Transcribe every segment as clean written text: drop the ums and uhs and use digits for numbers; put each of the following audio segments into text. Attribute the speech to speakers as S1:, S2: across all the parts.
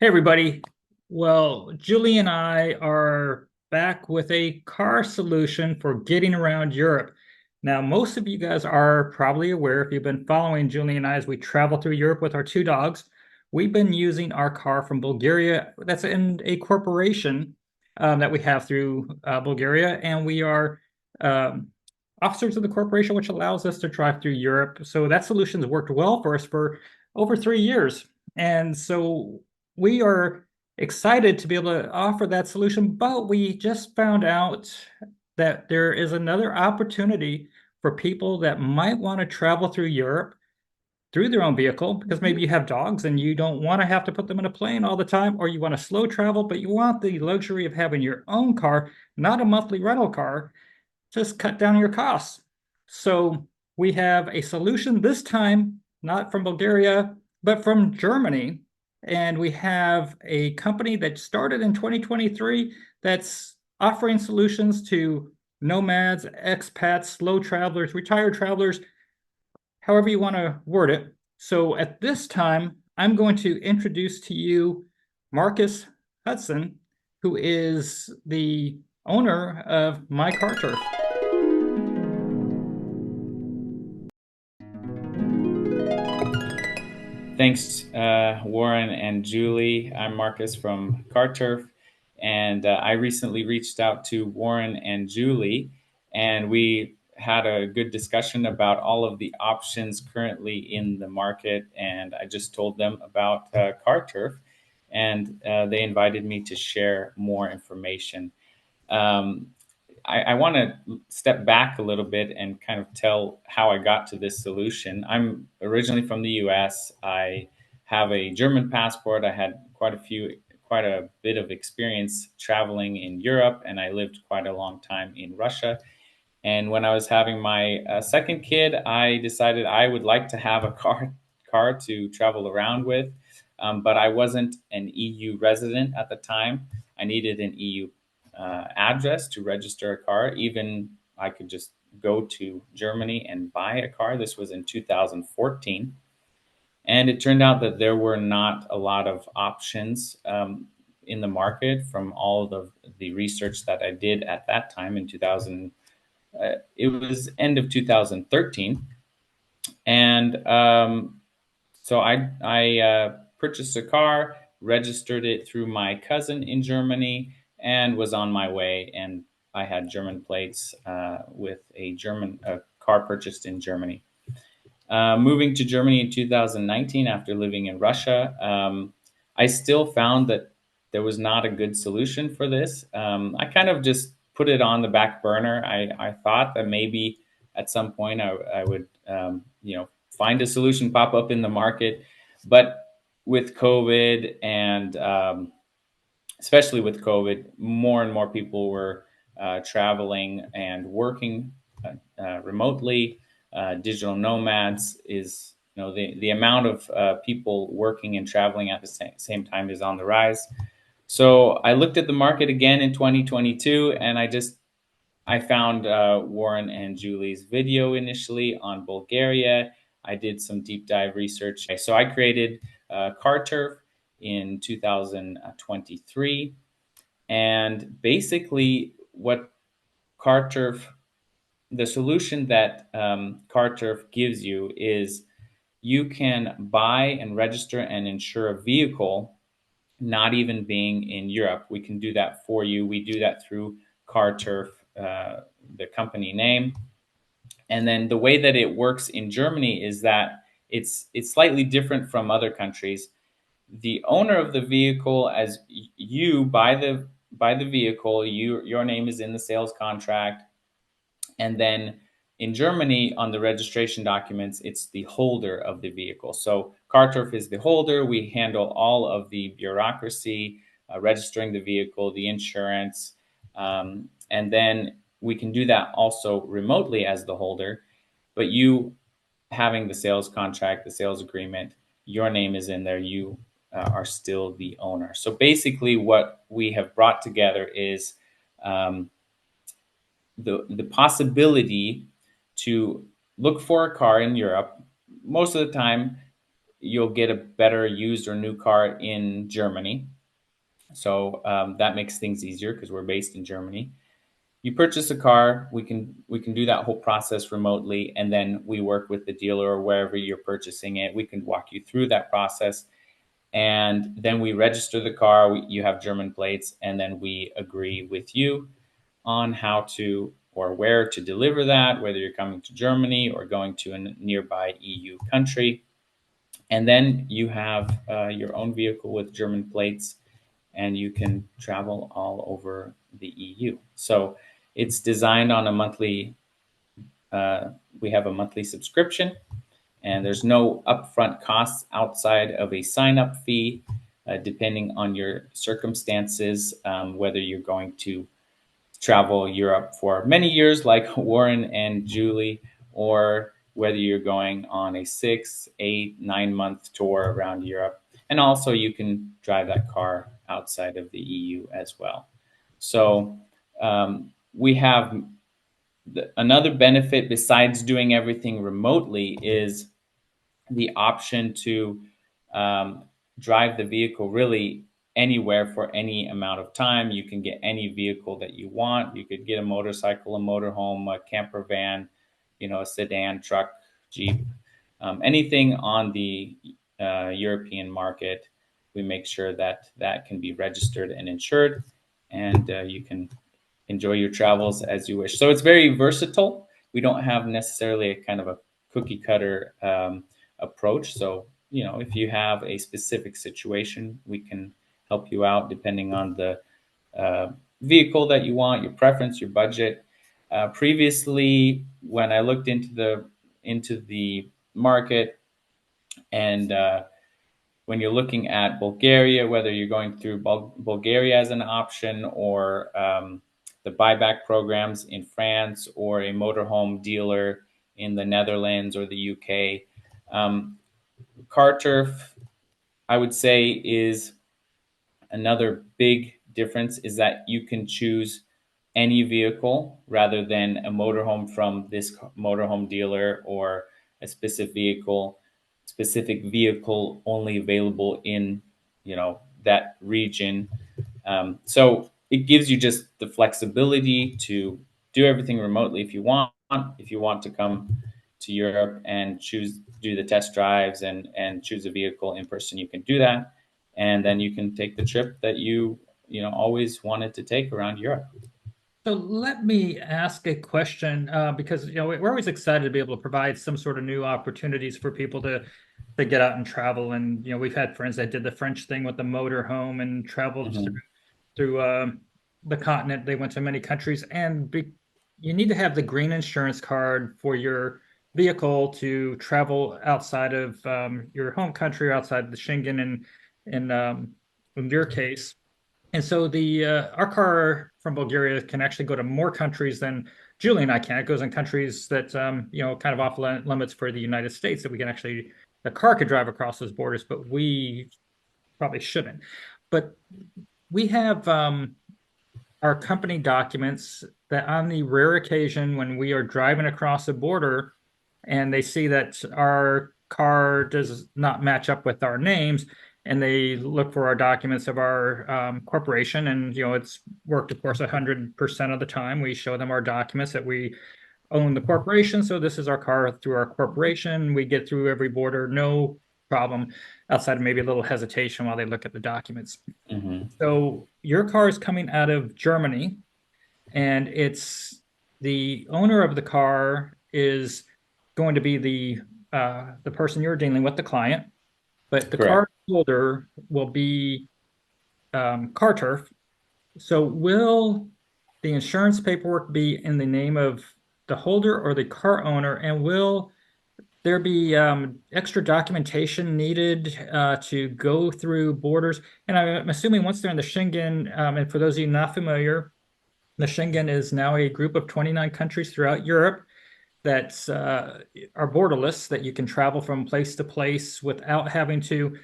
S1: Hey everybody. Well, Julie and I are back with a car solution for getting around Europe. Now, most of you guys are probably aware if you've been following Julie and I as we travel through Europe with our two dogs. We've been using our car from Bulgaria. That's in a corporation that we have through Bulgaria, and we are um, officers of the corporation, which allows us to drive through Europe. So that solution's worked well for us for over 3 years. And so we are excited to be able to offer that solution, but we just found out that there is another opportunity for people that might want to travel through Europe through their own vehicle because maybe you have dogs and you don't want to have to put them in a plane all the time, or you want to slow travel, but you want the luxury of having your own car, not a monthly rental car, just cut down your costs. So we have a solution this time, not from Bulgaria, but from Germany. And we have a company that started in 2023 that's offering solutions to nomads, expats, slow travelers, retired travelers, however you want to word it. So at this time, I'm going to introduce to you Marcus Hudson, who is the owner of My CarTurf.
S2: Thanks, Warren and Julie. I'm Marcus from CarTurf, and I recently reached out to Warren and Julie, and we had a good discussion about all of the options currently in the market. And I just told them about CarTurf, and they invited me to share more information. Um, I want to step back a little bit and kind of tell how I got to this solution. I'm originally from the US. I have a German passport. I had quite a bit of experience traveling in Europe, and I lived quite a long time in Russia. And when I was having my second kid, I decided I would like to have a car to travel around with, but I wasn't an EU resident at the time. I needed an EU address to register a car. Even I could just go to Germany and buy a car. This was in 2014. And it turned out that there were not a lot of options in the market from all of the research that I did at that time in 2000. It was end of 2013. And so I purchased a car, registered it through my cousin in Germany, and was on my way. And I had German plates with a German car purchased in Germany. Moving to Germany in 2019 after living in Russia, I still found that there was not a good solution for this. I kind of just put it on the back burner. I thought that maybe at some point I would, find a solution pop up in the market. But with COVID and especially with COVID, more and more people were traveling and working remotely. Digital nomads is, the amount of people working and traveling at the same time is on the rise. So I looked at the market again in 2022, and I found Warren and Julie's video initially on Bulgaria. I did some deep dive research. So I created CarTurf in 2023. And basically, what CarTurf, the solution that CarTurf gives you is you can buy and register and insure a vehicle not even being in Europe. We can do that for you. We do that through CarTurf, the company name. And then the way that it works in Germany is that it's slightly different from other countries. The owner of the vehicle, as you buy the vehicle, your name is in the sales contract, and then in Germany, on the registration documents, it's the holder of the vehicle. So CarTurf is the holder. We handle all of the bureaucracy, registering the vehicle, the insurance, and then we can do that also remotely as the holder. But you having the sales contract, the sales agreement, your name is in there. You are still the owner. So basically, what we have brought together is um, the possibility to look for a car in Europe. Most of the time, you'll get a better used or new car in Germany. So that makes things easier because we're based in Germany. You purchase a car, we can do that whole process remotely, and then we work with the dealer or wherever you're purchasing it. We can walk you through that process, and then we register the car. You have German plates, and then we agree with you on how to or where to deliver that, whether you're coming to Germany or going to a nearby EU country. And then you have your own vehicle with German plates, and you can travel all over the EU. So it's designed on a monthly, uh, we have a monthly subscription, and there's no upfront costs outside of a sign up fee, depending on your circumstances, whether you're going to travel Europe for many years, like Warren and Julie, or whether you're going on a 6, 8, 9 month tour around Europe. And also, you can drive that car outside of the EU as well. So, we have another benefit besides doing everything remotely is the option to um, drive the vehicle really anywhere for any amount of time. You can get any vehicle that you want. You could get a motorcycle, a motorhome, a camper van, a sedan, truck, Jeep, anything on the European market. We make sure that that can be registered and insured, and you can enjoy your travels as you wish. So it's very versatile. We don't have necessarily a kind of a cookie cutter approach. So, if you have a specific situation, we can help you out depending on the vehicle that you want, your preference, your budget. Previously, when I looked into the market, and when you're looking at Bulgaria, whether you're going through Bulgaria as an option, or the buyback programs in France, or a motorhome dealer in the Netherlands or the UK, CarTurf, I would say, is another big difference, is that you can choose any vehicle rather than a motorhome from this motorhome dealer, or a specific vehicle only available in that region. So it gives you just the flexibility to do everything remotely if you want. If you want to come to Europe and do the test drives and choose a vehicle in person, you can do that, and then you can take the trip that you always wanted to take around Europe.
S1: So let me ask a question, because we're always excited to be able to provide some sort of new opportunities for people to get out and travel. And we've had friends that did the French thing with the motor home and traveled
S2: Hmm.
S1: through the continent. They went to many countries, and you need to have the green insurance card for your vehicle to travel outside of your home country, or outside the Schengen, and in your case. And so the our car from Bulgaria can actually go to more countries than Julie and I can. It goes in countries that kind of off limits for the United States, that we can actually, the car could drive across those borders, but we probably shouldn't. But we have our company documents that, on the rare occasion when we are driving across the border and they see that our car does not match up with our names, and they look for our documents of our corporation, and it's worked, of course, 100% of the time. We show them our documents that we own the corporation, so this is our car through our corporation. We get through every border, no problem, outside of maybe a little hesitation while they look at the documents.
S2: Hmm.
S1: So your car is coming out of Germany, and it's the owner of the car is going to be the person you're dealing with, the client, but the
S2: Correct.
S1: car holder will be CarTurf. So will the insurance paperwork be in the name of the holder or the car owner, and will there be extra documentation needed to go through borders? And I'm assuming once they're in the Schengen, and for those of you not familiar, the Schengen is now a group of 29 countries throughout Europe that are borderless, that you can travel from place to place without having to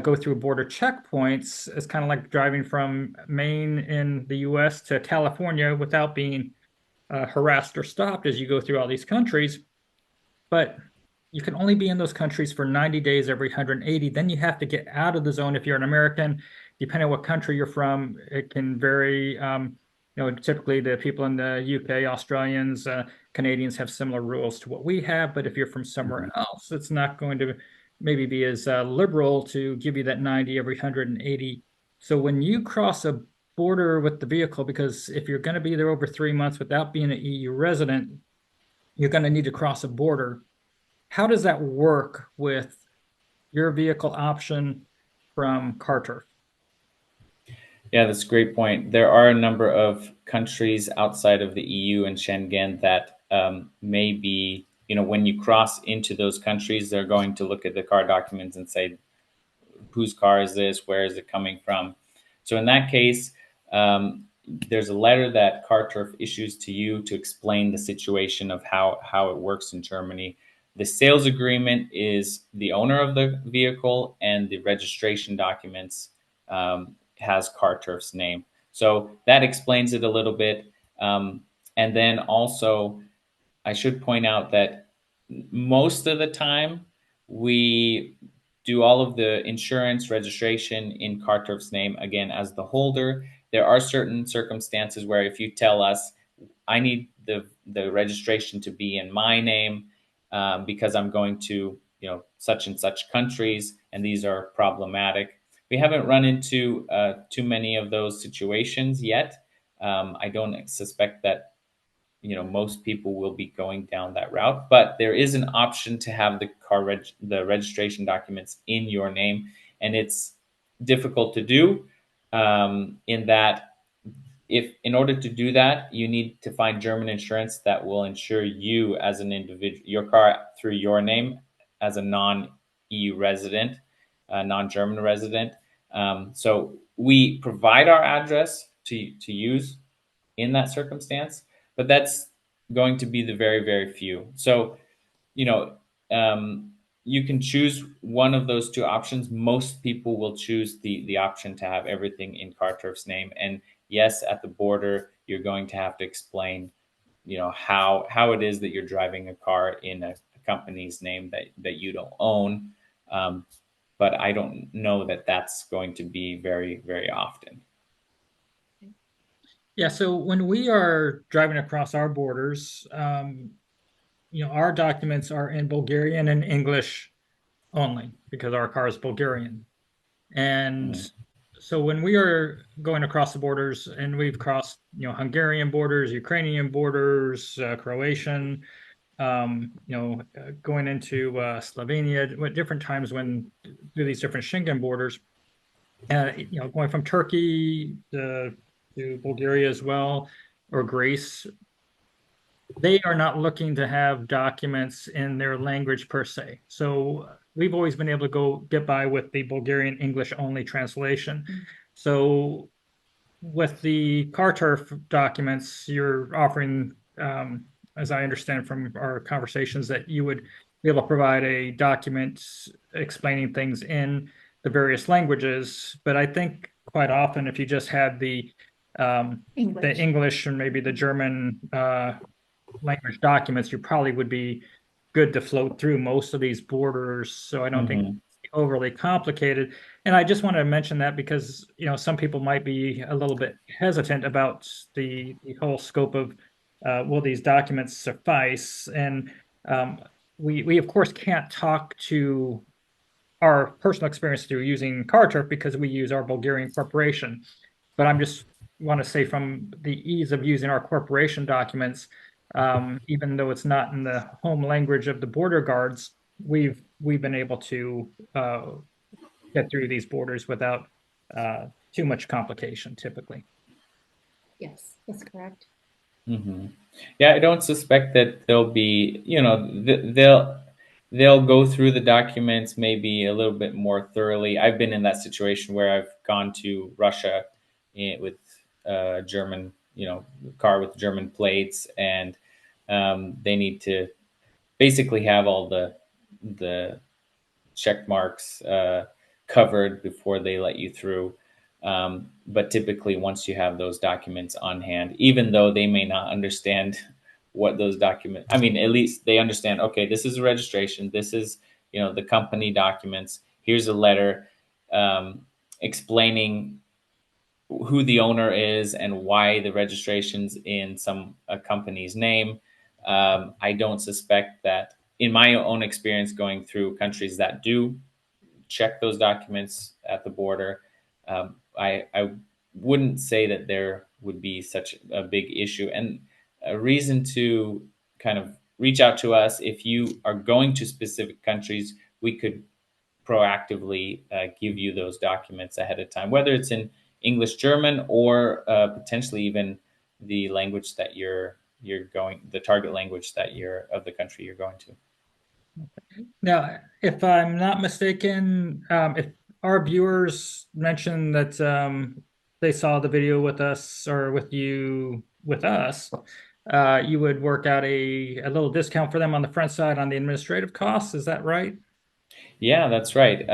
S1: go through border checkpoints. It's kind of like driving from Maine in the US to California without being harassed or stopped as you go through all these countries. But you can only be in those countries for 90 days every 180. Then you have to get out of the zone if you're an American. Depending on what country you're from, it can vary. Typically the people in the UK, Australians, Canadians have similar rules to what we have. But if you're from somewhere
S2: Mhm.
S1: else, it's not going to maybe be as liberal to give you that 90 every 180. So when you cross a border with the vehicle, because if you're going to be there over 3 months without being an EU resident, you're going to need to cross a border. How does that work with your vehicle option from CarTurf?
S2: Yeah, that's a great point. There are a number of countries outside of the EU and Schengen that may be, when you cross into those countries, they're going to look at the car documents and say, whose car is this? Where is it coming from? So in that case, there's a letter that CarTurf issues to you to explain the situation of how it works in Germany. The sales agreement is the owner of the vehicle, and the registration documents has CarTurf's name. So that explains it a little bit. And then also, I should point out that most of the time we do all of the insurance registration in CarTurf's name again as the holder. There are certain circumstances where if you tell us, I need the registration to be in my name because I'm going to such and such countries, and these are problematic. We haven't run into too many of those situations yet. I don't suspect that most people will be going down that route, but there is an option to have the registration documents in your name, and it's difficult to do in that if in order to do that you need to find German insurance that will insure you as an individual, your car through your name as a non-EU resident, non-German resident. So we provide our address to use in that circumstance, but that's going to be the very, very few. So, you know, you can choose one of those two options. Most people will choose the option to have everything in CarTurf's name. And yes, at the border, you're going to have to explain, how it is that you're driving a car in a company's name that you don't own. But I don't know that that's going to be very, very often.
S1: Yeah, so when we are driving across our borders, our documents are in Bulgarian and English only because our car is Bulgarian. And
S2: Mhm.
S1: so when we are going across the borders and we've crossed, Hungarian borders, Ukrainian borders, Croatian, going into Slovenia at different times when through these different Schengen borders, going from Turkey to Bulgaria as well, or Greece, they are not looking to have documents in their language per se. So we've always been able to go get by with the Bulgarian English only translation. So with the CarTurf documents, you're offering, as I understand from our conversations, that you would be able to provide a document explaining things in the various languages. But I think quite often, if you just had the English and maybe the German language documents, you probably would be good to float through most of these borders. So I don't think
S2: Mhm.
S1: it's overly complicated. And I just want to mention that because, some people might be a little bit hesitant about the whole scope of will these documents suffice? And we of course can't talk to our personal experience through using CarTurf because we use our Bulgarian corporation. But I'm just want to say from the ease of using our corporation documents, even though it's not in the home language of the border guards, we've been able to get through these borders without too much complication typically.
S3: Yes, that's correct.
S2: Hmm. Yeah, I don't suspect that they'll be, they'll go through the documents maybe a little bit more thoroughly. I've been in that situation where I've gone to Russia with a German, car with German plates, and they need to basically have all the check marks covered before they let you through. But typically, once you have those documents on hand, even though they may not understand what those documents, I mean, at least they understand, okay, this is a registration, this is, the company documents, here's a letter explaining who the owner is and why the registration's in some a company's name. I don't suspect that, in my own experience going through countries that do check those documents at the border, I wouldn't say that there would be such a big issue. And a reason to kind of reach out to us if you are going to specific countries, we could proactively give you those documents ahead of time, whether it's in English, German, or potentially even the language that you're going, the target language that you're of the country you're going to.
S1: Now, if I'm not mistaken, if our viewers mention that they saw the video with us or with you with us, you would work out a little discount for them on the front side on the administrative costs. Is that right?
S2: Yeah, that's right.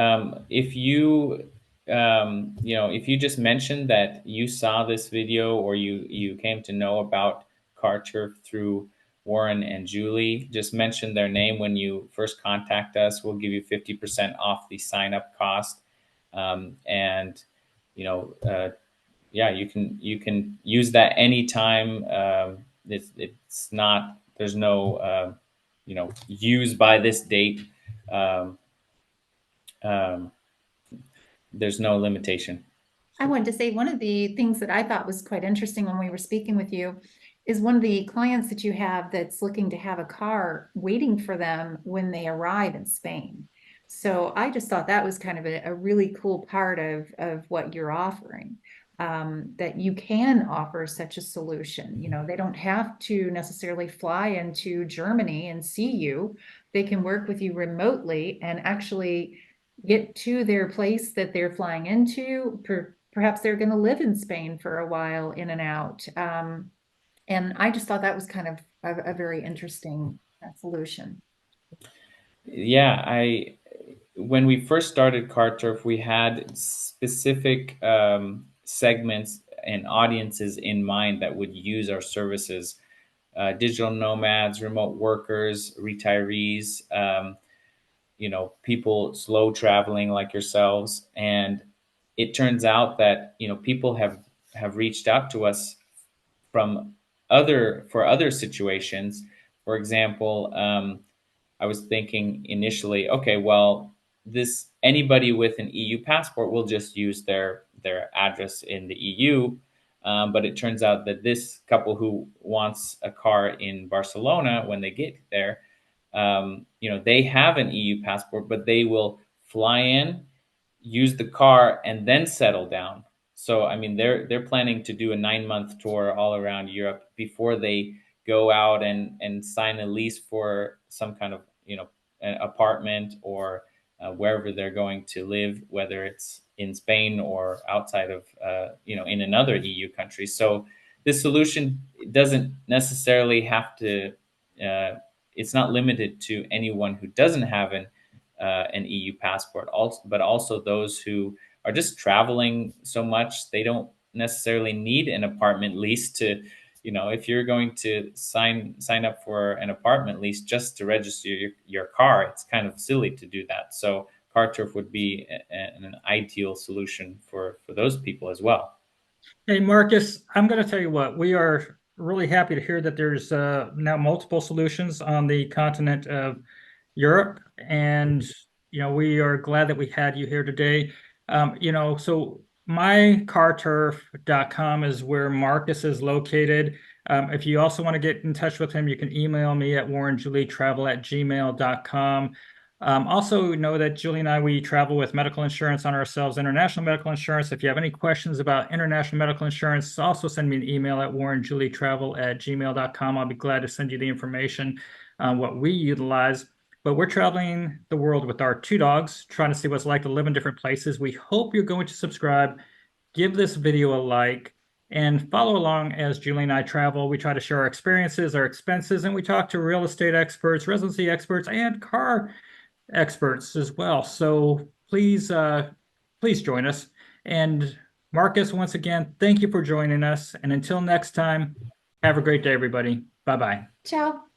S2: If you, if you just mentioned that you saw this video or you came to know about CarTurf through Warren and Julie, just mention their name when you first contact us. We'll give you 50% off the sign up cost. And, you know, uh, yeah, you can use that anytime. It's not, there's no, use by this date. Um, um, there's no limitation.
S3: I wanted to say one of the things that I thought was quite interesting when we were speaking with you is one of the clients that you have that's looking to have a car waiting for them when they arrive in Spain. So I just thought that was kind of a really cool part of what you're offering. That you can offer such a solution. You know, they don't have to necessarily fly into Germany and see you. They can work with you remotely and actually get to their place that they're flying into. Perhaps they're going to live in Spain for a while, in and out. And I just thought that was kind of a very interesting solution.
S2: Yeah, I when we first started CarTurf, we had specific segments and audiences in mind that would use our services: digital nomads, remote workers, retirees, people slow traveling like yourselves. And it turns out that people have reached out to us from other situations. For example, I was thinking initially, okay, well, this anybody with an EU passport will just use their address in the EU. But it turns out that this couple who wants a car in Barcelona, when they get there, they have an EU passport, but they will fly in, use the car, and then settle down. So I mean, they're planning to do a 9-month tour all around Europe before they go out and sign a lease for some kind of an apartment or wherever they're going to live, whether it's in Spain or outside of in another EU country. So this solution doesn't necessarily have to. It's not limited to anyone who doesn't have an EU passport, also, but also those who are just traveling so much they don't necessarily need an apartment lease to, if you're going to sign up for an apartment lease just to register your car, it's kind of silly to do that. So CarTurf would be an ideal solution for those people as well.
S1: Hey, Marcus, I'm going to tell you what, we are really happy to hear that there's now multiple solutions on the continent of Europe. And, we are glad that we had you here today. So mycarturf.com is where Marcus is located. If you also want to get in touch with him, you can email me at warrenjulietravel@gmail.com. Also know that Julie and I, we travel with medical insurance on ourselves, international medical insurance. If you have any questions about international medical insurance, also send me an email at warrenjulietravel@gmail.com. I'll be glad to send you the information on what we utilize. But we're traveling the world with our 2 dogs, trying to see what it's like to live in different places. We hope you're going to subscribe, give this video a like, and follow along as Julie and I travel. We try to share our experiences, our expenses, and we talk to real estate experts, residency experts, and car experts as well. So please join us. And Marcus, once again, thank you for joining us. And until next time, have a great day, everybody. Bye-bye.
S3: Ciao.